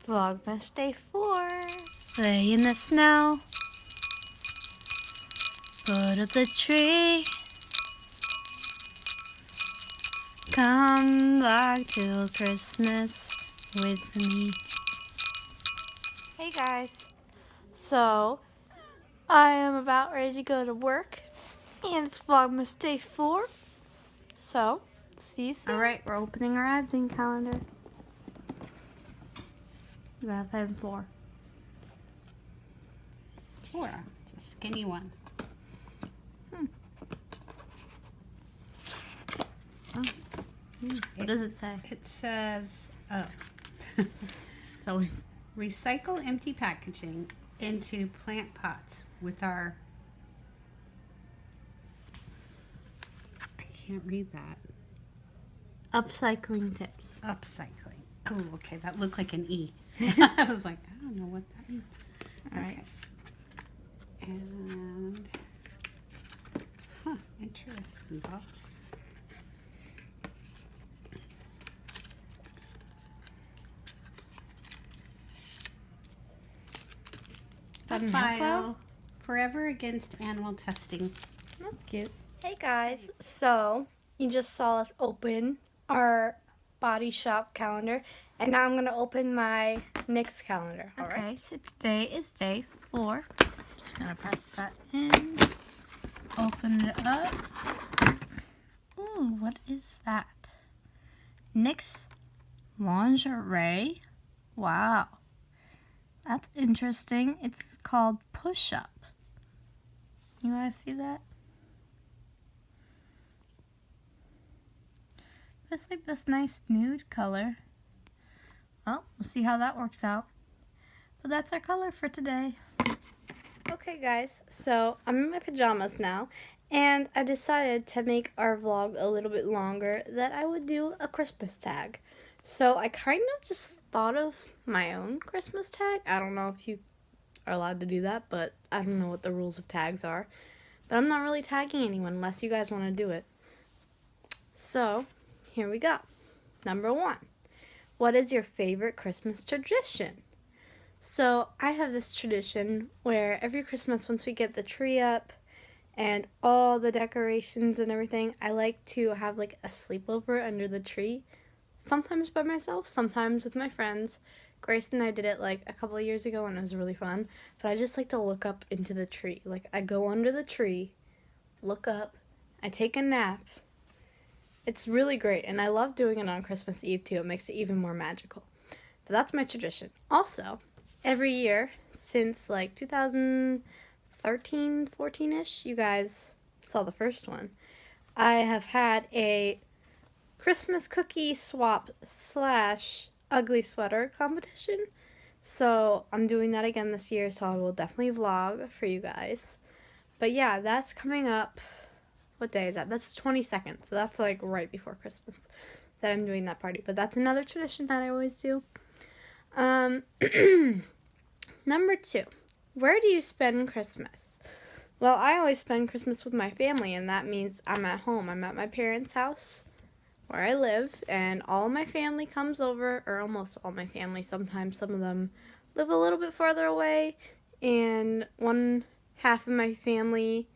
Vlogmas Day 4. Play in the snow. Put up the tree. Come back till Christmas with me. Hey guys. So, I am about ready to go to work. And it's Vlogmas Day 4. So, see you soon. Alright, we're opening our advent calendar. We got 5 and 4. 4. It's a skinny one. What does it say? It says, It's always recycle empty packaging into plant pots with our, I can't read that, upcycling tips. upcycling. Oh, okay, that looked like an E. I was like, I don't know what that means. Alright. And, interesting box. A file forever against animal testing. That's cute. Hey guys, so you just saw us open our Body Shop calendar, and now I'm going to open my next calendar. Okay, so today is day 4. Just going to press that in, open it up. Ooh, what is that? NYX lingerie. Wow. That's interesting. It's called Push Up. You guys see that? It's like this nice nude color. Well, we'll see how that works out. But that's our color for today. Okay guys, so I'm in my pajamas now, and I decided to make our vlog a little bit longer that I would do a Christmas tag. So I kind of just thought of my own Christmas tag. I don't know if you are allowed to do that, but I don't know what the rules of tags are. But I'm not really tagging anyone unless you guys want to do it. So, here we go. Number 1. What is your favorite Christmas tradition? So, I have this tradition where every Christmas, once we get the tree up and all the decorations and everything, I like to have like a sleepover under the tree. Sometimes by myself, sometimes with my friends. Grace and I did it like a couple of years ago and it was really fun. But I just like to look up into the tree. Like I go under the tree, look up, I take a nap. It's really great, and I love doing it on Christmas Eve too. It makes it even more magical. But that's my tradition. Also, every year since like 2013, 14-ish, you guys saw the first one, I have had a Christmas cookie swap / ugly sweater competition. So I'm doing that again this year, so I will definitely vlog for you guys. But yeah, that's coming up. What day is that? That's the 22nd, so that's like right before Christmas that I'm doing that party. But that's another tradition that I always do. Number 2, where do you spend Christmas? Well, I always spend Christmas with my family, and that means I'm at home. I'm at my parents' house where I live, and all my family comes over, or almost all my family. Sometimes some of them live a little bit farther away, and one half of my family,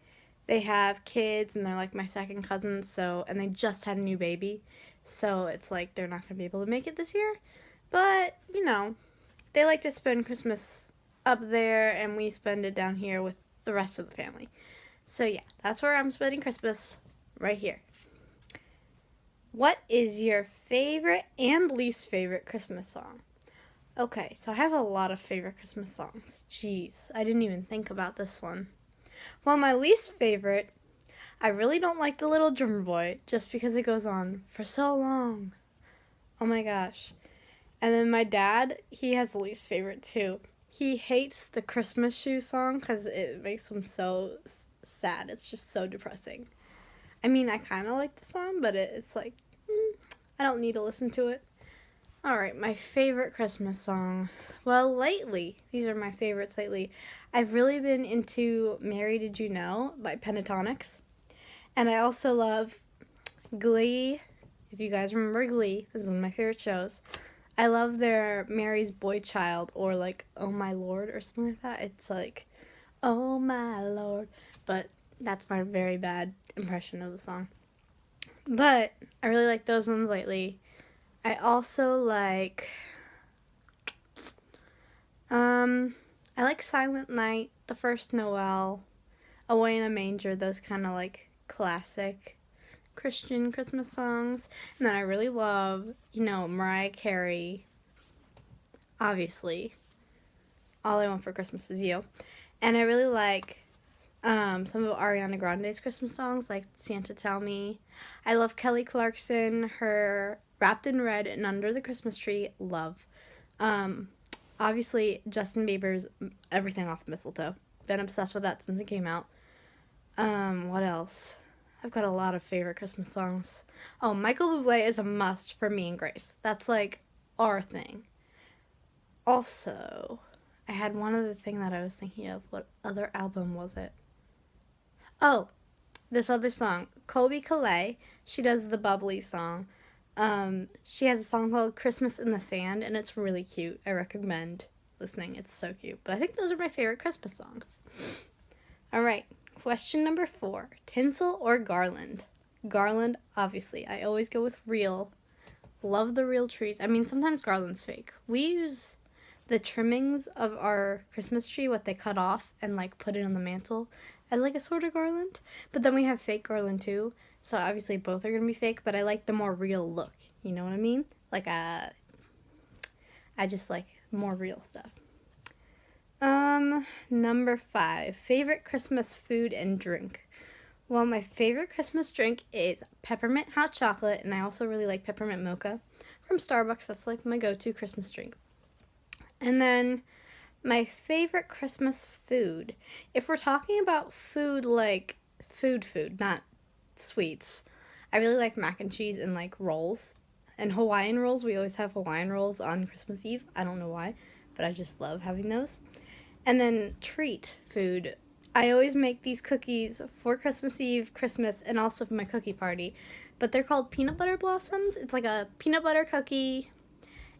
they have kids, and they're like my second cousins, so, and they just had a new baby, so it's like they're not going to be able to make it this year, but, you know, they like to spend Christmas up there, and we spend it down here with the rest of the family. So yeah, that's where I'm spending Christmas, right here. What is your favorite and least favorite Christmas song? Okay, so I have a lot of favorite Christmas songs. Jeez, I didn't even think about this one. Well, my least favorite, I really don't like The Little Drummer Boy, just because it goes on for so long. Oh my gosh. And then my dad, he has the least favorite too. He hates the Christmas Shoe song because it makes him so sad. It's just so depressing. I mean, I kind of like the song, but it's like, I don't need to listen to it. Alright, my favorite Christmas song. Well, lately, these are my favorites lately. I've really been into Mary Did You Know by Pentatonics. And I also love Glee. If you guys remember Glee, this is one of my favorite shows. I love their Mary's Boy Child or like Oh My Lord or something like that. It's like Oh My Lord. But that's my very bad impression of the song. But I really like those ones lately. I also like I like Silent Night, The First Noel, Away in a Manger, those kind of like classic Christian Christmas songs. And then I really love, Mariah Carey, obviously. All I Want for Christmas Is You. And I really like some of Ariana Grande's Christmas songs, like Santa Tell Me. I love Kelly Clarkson, her Wrapped in Red and Under the Christmas Tree. Love. Obviously, Justin Bieber's Everything Off Mistletoe. Been obsessed with that since it came out. What else? I've got a lot of favorite Christmas songs. Oh, Michael Bublé is a must for me and Grace. That's like our thing. Also, I had one other thing that I was thinking of. What other album was it? Oh, this other song. Colby Calais. She does the bubbly song. She has a song called Christmas in the Sand, and it's really cute. I recommend listening. It's so cute. But I think those are my favorite Christmas songs. All right. Question number 4. Tinsel or garland? Garland, obviously. I always go with real. Love the real trees. I mean, sometimes garland's fake. We use the trimmings of our Christmas tree, what they cut off, and like put it on the mantle as like a sort of garland. But then we have fake garland too. So obviously both are going to be fake, but I like the more real look. You know what I mean? Like I just like more real stuff. Number 5, favorite Christmas food and drink. Well, my favorite Christmas drink is peppermint hot chocolate, and I also really like peppermint mocha from Starbucks. That's like my go-to Christmas drink. And then my favorite Christmas food. If we're talking about food, like food, not sweets, I really like mac and cheese and like rolls. And Hawaiian rolls. We always have Hawaiian rolls on Christmas Eve. I don't know why, but I just love having those. And then treat food. I always make these cookies for Christmas Eve, Christmas, and also for my cookie party. But they're called peanut butter blossoms. It's like a peanut butter cookie,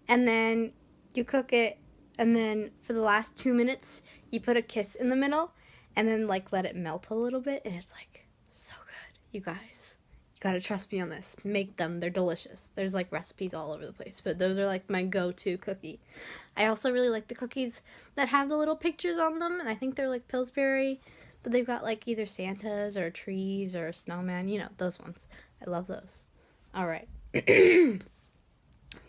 and then you cook it, and then for the last 2 minutes, you put a kiss in the middle, and then like let it melt a little bit, and it's like so good. You guys, you gotta trust me on this. Make them. They're delicious. There's like recipes all over the place, but those are like my go-to cookie. I also really like the cookies that have the little pictures on them, and I think they're like Pillsbury, but they've got like either Santas or trees or snowman, those ones. I love those. All right.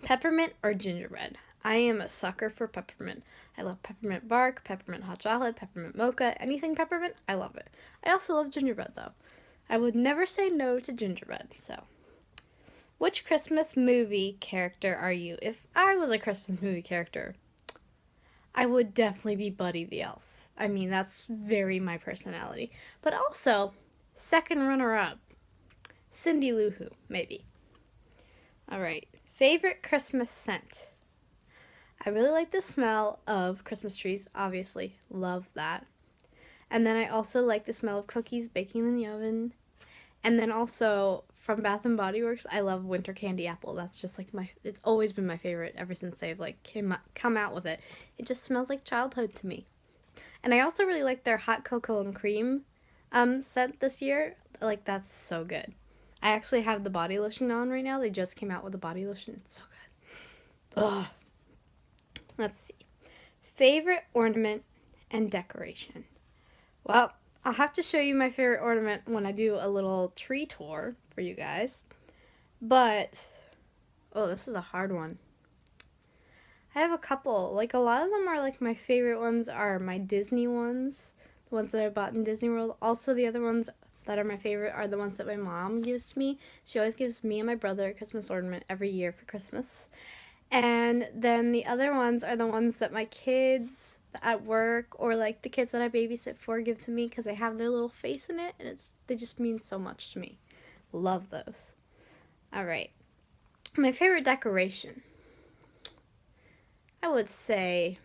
Peppermint or gingerbread? I am a sucker for peppermint. I love peppermint bark, peppermint hot chocolate, peppermint mocha, anything peppermint, I love it. I also love gingerbread though. I would never say no to gingerbread, so. Which Christmas movie character are you? If I was a Christmas movie character, I would definitely be Buddy the Elf. I mean, that's very my personality. But also, second runner-up, Cindy Lou Who, maybe. All right. Favorite Christmas scent? I really like the smell of Christmas trees, obviously. Love that. And then I also like the smell of cookies baking in the oven. And then also from Bath and Body Works, I love winter candy apple. That's just like it's always been my favorite ever since they've like come out with it. It just smells like childhood to me. And I also really like their hot cocoa and cream scent this year. Like that's so good. I actually have the body lotion on right now. They just came out with a body lotion. It's so good. Ugh. Let's see. Favorite ornament and decoration. Well, I'll have to show you my favorite ornament when I do a little tree tour for you guys. But, this is a hard one. I have a couple. Like, a lot of them are, like, my favorite ones are my Disney ones. The ones that I bought in Disney World. Also, the other ones that are my favorite are the ones that my mom gives to me. She always gives me and my brother a Christmas ornament every year for Christmas. And then the other ones are the ones that my kids at work or like the kids that I babysit for give to me because they have their little face in it and they just mean so much to me. Love those. All right. My favorite decoration. I would say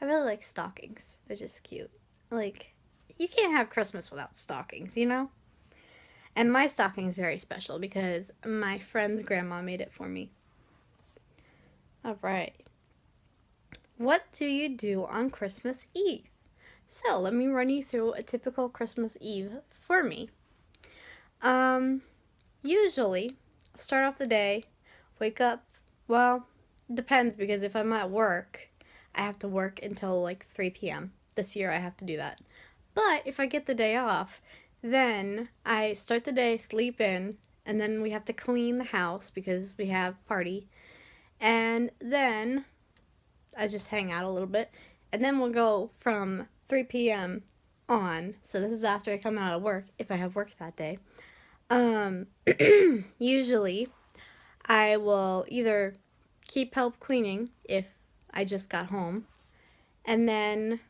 I really like stockings. They're just cute. Like, you can't have Christmas without stockings, you know? And my stocking is very special because my friend's grandma made it for me. All right. What do you do on Christmas Eve? So let me run you through a typical Christmas Eve for me. Usually, start off the day, wake up. Well, depends because if I'm at work, I have to work until like 3 p.m. This year I have to do that. But if I get the day off, then I start the day, sleep in, and then we have to clean the house because we have party. And then I just hang out a little bit. And then we'll go from 3 p.m. on. So this is after I come out of work, if I have work that day. Usually I will either keep help cleaning if I just got home. And then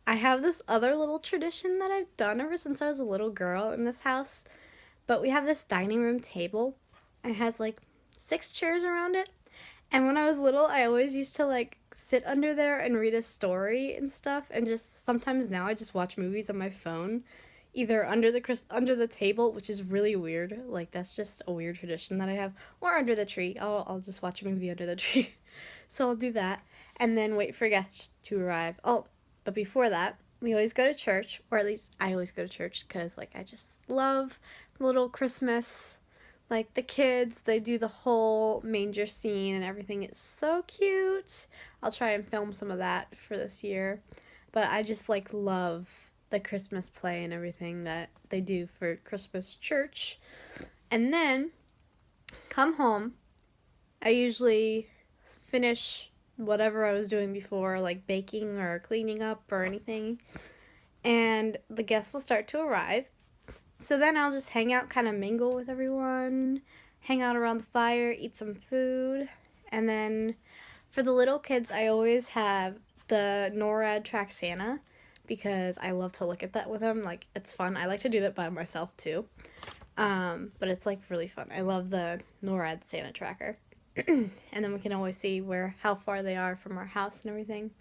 I have this other little tradition that I've done ever since I was a little girl in this house. But we have this dining room table and it has like 6 chairs around it. And when I was little, I always used to like sit under there and read a story and stuff. And just sometimes now I just watch movies on my phone, either under the table, which is really weird. Like that's just a weird tradition that I have, or under the tree. I'll just watch a movie under the tree. So I'll do that, and then wait for guests to arrive. Oh, but before that, we always go to church, or at least I always go to church because like I just love little Christmas. Like the kids, they do the whole manger scene and everything. It's so cute. I'll try and film some of that for this year. But I just like love the Christmas play and everything that they do for Christmas church. And then come home. I usually finish whatever I was doing before, like baking or cleaning up or anything. And the guests will start to arrive. So then I'll just hang out, kind of mingle with everyone, hang out around the fire, eat some food. And then for the little kids, I always have the NORAD track Santa because I love to look at that with them. Like, it's fun. I like to do that by myself too. But it's like really fun. I love the NORAD Santa tracker. And then we can always see how far they are from our house and everything.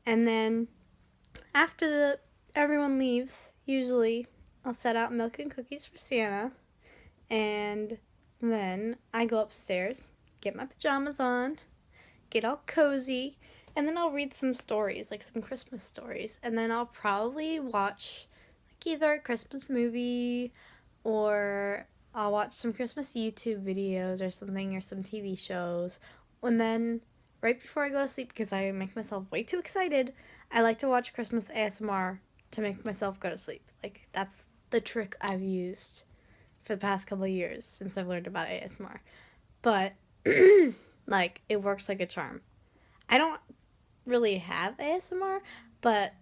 And then after everyone leaves, usually I'll set out milk and cookies for Santa, and then I go upstairs, get my pajamas on, get all cozy, and then I'll read some stories, like some Christmas stories, and then I'll probably watch like either a Christmas movie or I'll watch some Christmas YouTube videos or something, or some TV shows. And then right before I go to sleep, because I make myself way too excited, I like to watch Christmas ASMR to make myself go to sleep. Like that's the trick I've used for the past couple of years since I've learned about ASMR. But like it works like a charm. I don't really have ASMR, but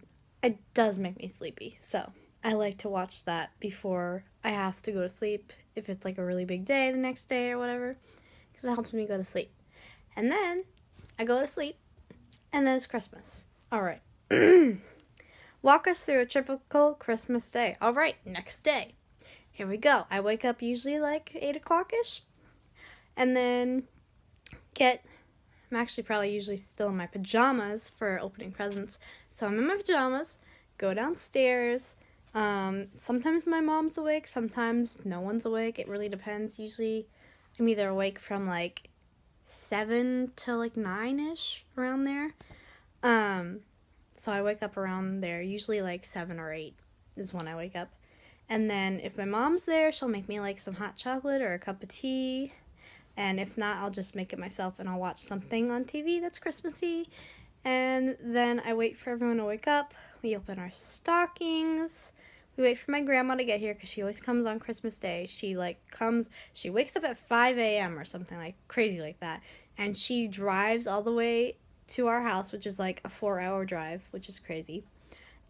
it does make me sleepy. So I like to watch that before I have to go to sleep, if it's like a really big day the next day or whatever, because it helps me go to sleep. And then I go to sleep, and then it's Christmas. All right. Walk us through a typical Christmas day. All right, next day. Here we go. I wake up usually like 8 o'clock-ish, and then I'm actually probably usually still in my pajamas for opening presents. So I'm in my pajamas, go downstairs. Sometimes my mom's awake, sometimes no one's awake. It really depends. Usually I'm either awake from like 7 to like 9-ish, around there. So I wake up around there, usually like 7 or 8 is when I wake up. And then if my mom's there, she'll make me like some hot chocolate or a cup of tea. And if not, I'll just make it myself and I'll watch something on TV that's Christmassy. And then I wait for everyone to wake up. We open our stockings. We wait for my grandma to get here because she always comes on Christmas Day. She wakes up at 5 a.m. or something like crazy like that. And she drives all the way to our house, which is like a 4-hour drive, which is crazy.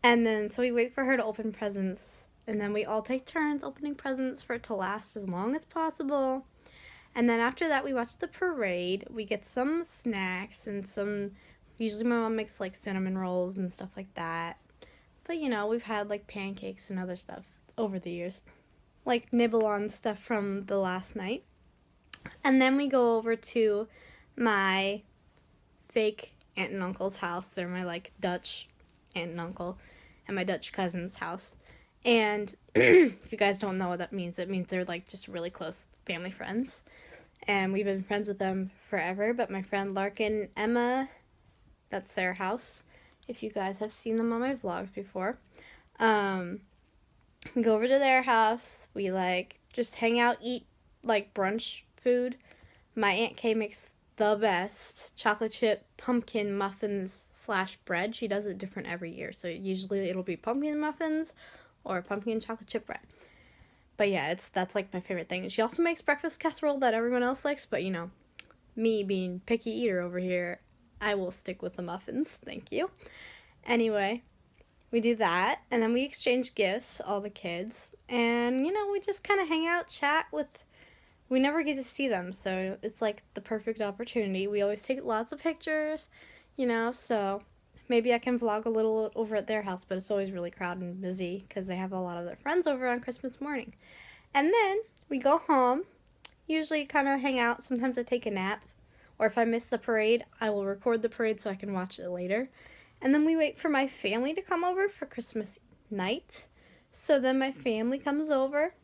And then so we wait for her to open presents. And then we all take turns opening presents for it to last as long as possible. And then after that, we watch the parade. We get some snacks and usually my mom makes like cinnamon rolls and stuff like that. But we've had like pancakes and other stuff over the years. Like nibble on stuff from the last night. And then we go over to my fake aunt and uncle's house. They're my like Dutch aunt and uncle and my Dutch cousin's house. And if you guys don't know what that means, it means they're like just really close family friends. and we've been friends with them forever. But my friend Larkin, Emma, that's their house. If you guys have seen them on my vlogs before, we go over to their house. We like just hang out, eat like brunch food. My Aunt Kay makes the best chocolate chip pumpkin muffins / bread. She does it different every year, so usually it'll be pumpkin muffins or pumpkin chocolate chip bread. But yeah, that's like my favorite thing. She also makes breakfast casserole that everyone else likes, but you know, me being picky eater over here, I will stick with the muffins. Thank you. Anyway, we do that, and then we exchange gifts, all the kids, and you know, we just kind of hang out, chat with. We never get to see them, so it's like the perfect opportunity. We always take lots of pictures, you know, so maybe I can vlog a little over at their house, but it's always really crowded and busy because they have a lot of their friends over on Christmas morning. And then we go home, usually kind of hang out. Sometimes I take a nap, or if I miss the parade, I will record the parade so I can watch it later. And then we wait for my family to come over for Christmas night. So then my family comes over,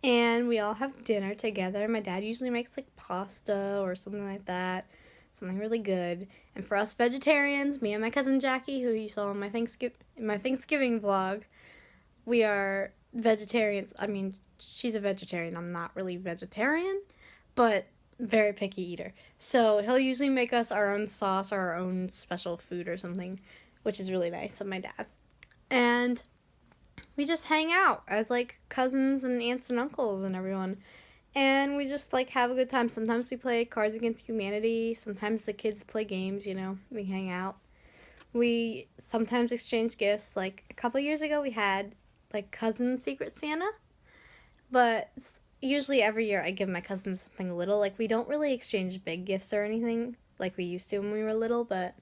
and we all have dinner together. My dad usually makes like pasta or something like that. Something really good. And for us vegetarians, me and my cousin Jackie, who you saw in my Thanksgiving vlog, we are vegetarians. I mean, she's a vegetarian. I'm not really vegetarian, but very picky eater. So he'll usually make us our own sauce or our own special food or something, which is really nice of my dad. And we just hang out as like cousins and aunts and uncles and everyone, and we just like have a good time. Sometimes we play Cards Against Humanity, sometimes the kids play games, you know, we hang out. We sometimes exchange gifts. Like a couple years ago we had like cousin Secret Santa, but usually every year I give my cousins something little. Like we don't really exchange big gifts or anything like we used to when we were little, but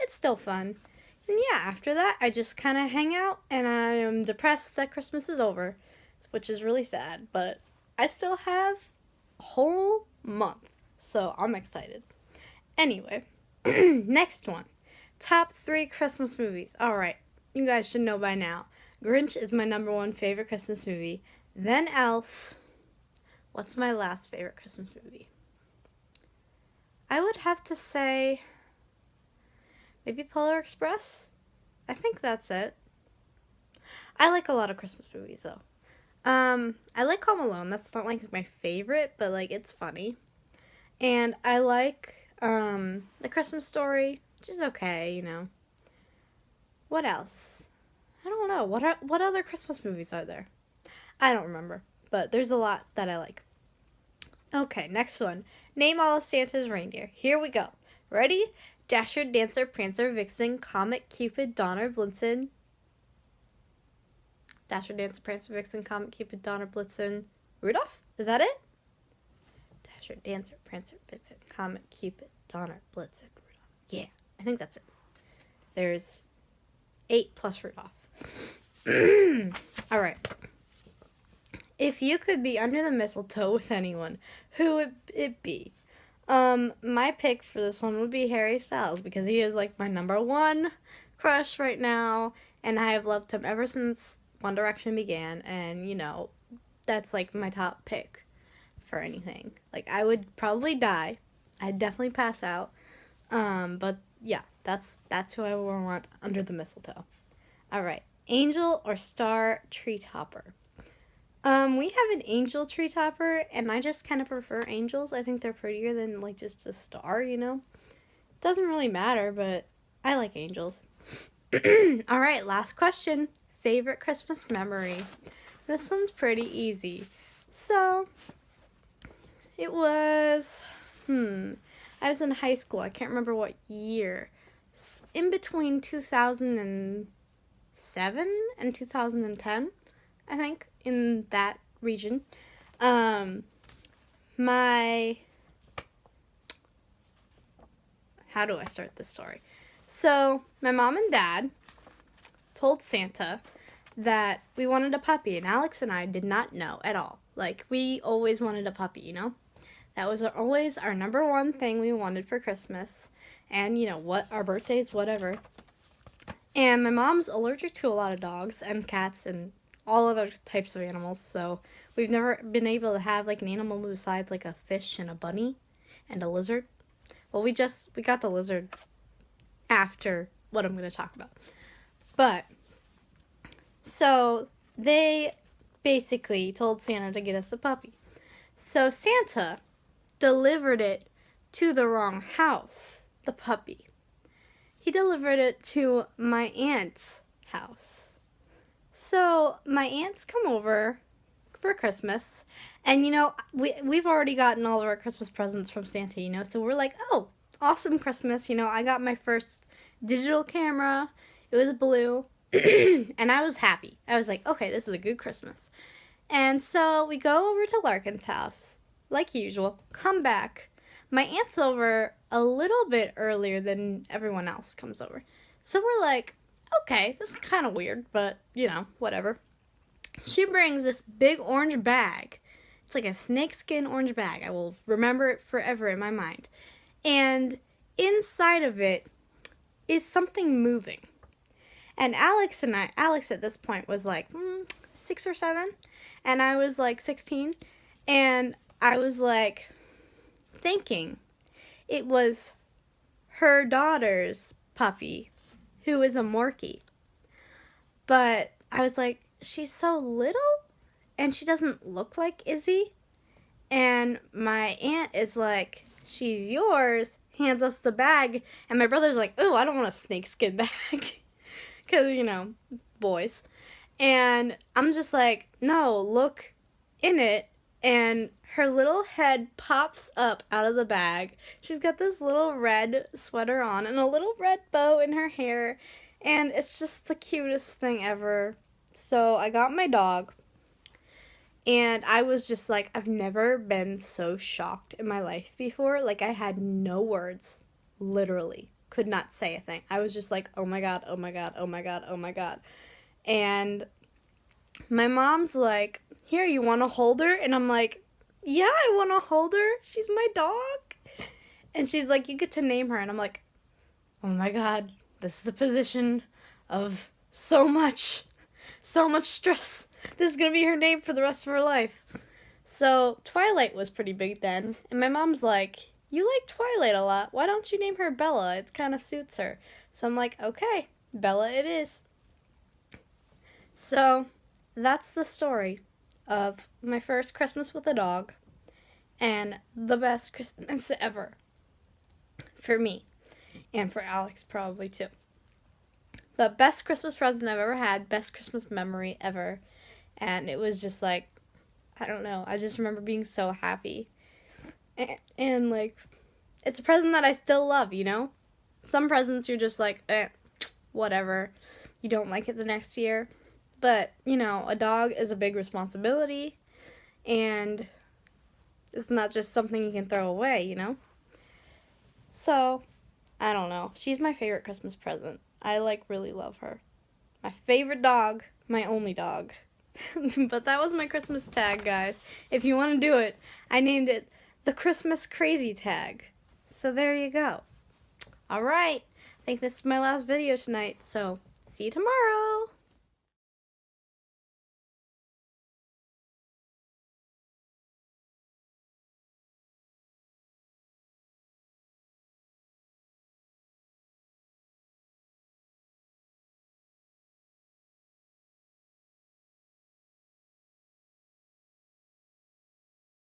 it's still fun. And yeah, after that, I just kind of hang out, and I am depressed that Christmas is over, which is really sad, but I still have a whole month, so I'm excited. Anyway, next one. Top 3 Christmas movies. Alright, you guys should know by now. Grinch is my number 1 favorite Christmas movie. Then Elf. What's my last favorite Christmas movie? I would have to say maybe Polar Express? I think that's it. I like a lot of Christmas movies, though. I like Home Alone. That's not, like, my favorite, but, like, it's funny. And I like, The Christmas Story, which is okay, you know. What else? I don't know. What other Christmas movies are there? I don't remember, but there's a lot that I like. Okay, next one. Name all of Santa's reindeer. Here we go. Ready? Dasher, Dancer, Prancer, Vixen, Comet, Cupid, Donner, Blitzen. Dasher, Dancer, Prancer, Vixen, Comet, Cupid, Donner, Blitzen. Rudolph? Is that it? Dasher, Dancer, Prancer, Vixen, Comet, Cupid, Donner, Blitzen, Rudolph. Yeah, I think that's it. There's 8 plus Rudolph. Alright. If you could be under the mistletoe with anyone, who would it be? My pick for this one would be Harry Styles, because he is like my number 1 crush right now, and I have loved him ever since One Direction began, and you know, that's like my top pick for anything. Like, I would probably die. I'd definitely pass out. But yeah, that's who I would want under the mistletoe. Alright, angel or star tree topper? We have an angel tree topper, and I just kind of prefer angels. I think they're prettier than, like, just a star, you know? Doesn't really matter, but I like angels. Alright, last question. Favorite Christmas memory? This one's pretty easy. So, it was, I was in high school. I can't remember what year. In between 2007 and 2010, I think. In that region. How do I start this story? So, my mom and dad told Santa that we wanted a puppy, and Alex and I did not know at all. Like, we always wanted a puppy, you know? That was always our number 1 thing we wanted for Christmas. And, you know, what, our birthdays, whatever. And my mom's allergic to a lot of dogs and cats and all other types of animals, so we've never been able to have like an animal besides like a fish and a bunny. and a lizard. Well, we got the lizard after what I'm going to talk about. But, so they basically told Santa to get us a puppy. So Santa delivered it to the wrong house, the puppy. He delivered it to my aunt's house. So my aunts come over for Christmas, and we've already gotten all of our Christmas presents from Santa, so we're like, oh, awesome Christmas. I got my first digital camera. It was blue, and I was happy. I was like, okay, this is a good Christmas. And so we go over to Larkin's house, like usual, come back. My aunt's over a little bit earlier than everyone else comes over. So we're like, okay, this is kind of weird, but, whatever. She brings this big orange bag. It's like a snakeskin orange bag. I will remember it forever in my mind. And inside of it is something moving. And Alex at this point was like 6 or 7. And I was like 16. And I was like thinking it was her daughter's puppy, who is a Morkie. But I was like, she's so little and she doesn't look like Izzy. And my aunt is like, she's yours, hands us the bag. And my brother's like, oh, I don't want a snakeskin bag. Because, boys. And I'm just like, no, look in it. And her little head pops up out of the bag. She's got this little red sweater on and a little red bow in her hair. And it's just the cutest thing ever. So I got my dog. And I was just like, I've never been so shocked in my life before. Like, I had no words. Literally. Could not say a thing. I was just like, oh my God, oh my God, oh my God, oh my God. And my mom's like, here, you want to hold her? And I'm like, yeah, I want to hold her. She's my dog. And she's like, you get to name her. And I'm like, oh my God, this is a position of so much stress. This is going to be her name for the rest of her life. So Twilight was pretty big then. And my mom's like, you like Twilight a lot. Why don't you name her Bella? It kind of suits her. So I'm like, okay, Bella it is. So that's the story of my first Christmas with a dog and the best Christmas ever for me and for Alex probably too. But best Christmas present I've ever had, best Christmas memory ever. And it was just like, I don't know, I just remember being so happy. And like, it's a present that I still love, Some presents you're just like, whatever. You don't like it the next year. But, a dog is a big responsibility. And it's not just something you can throw away, So, I don't know. She's my favorite Christmas present. I, really love her. My favorite dog. My only dog. But that was my Christmas tag, guys. If you want to do it, I named it the Christmas Crazy Tag. So there you go. Alright. I think this is my last video tonight. So, see you tomorrow.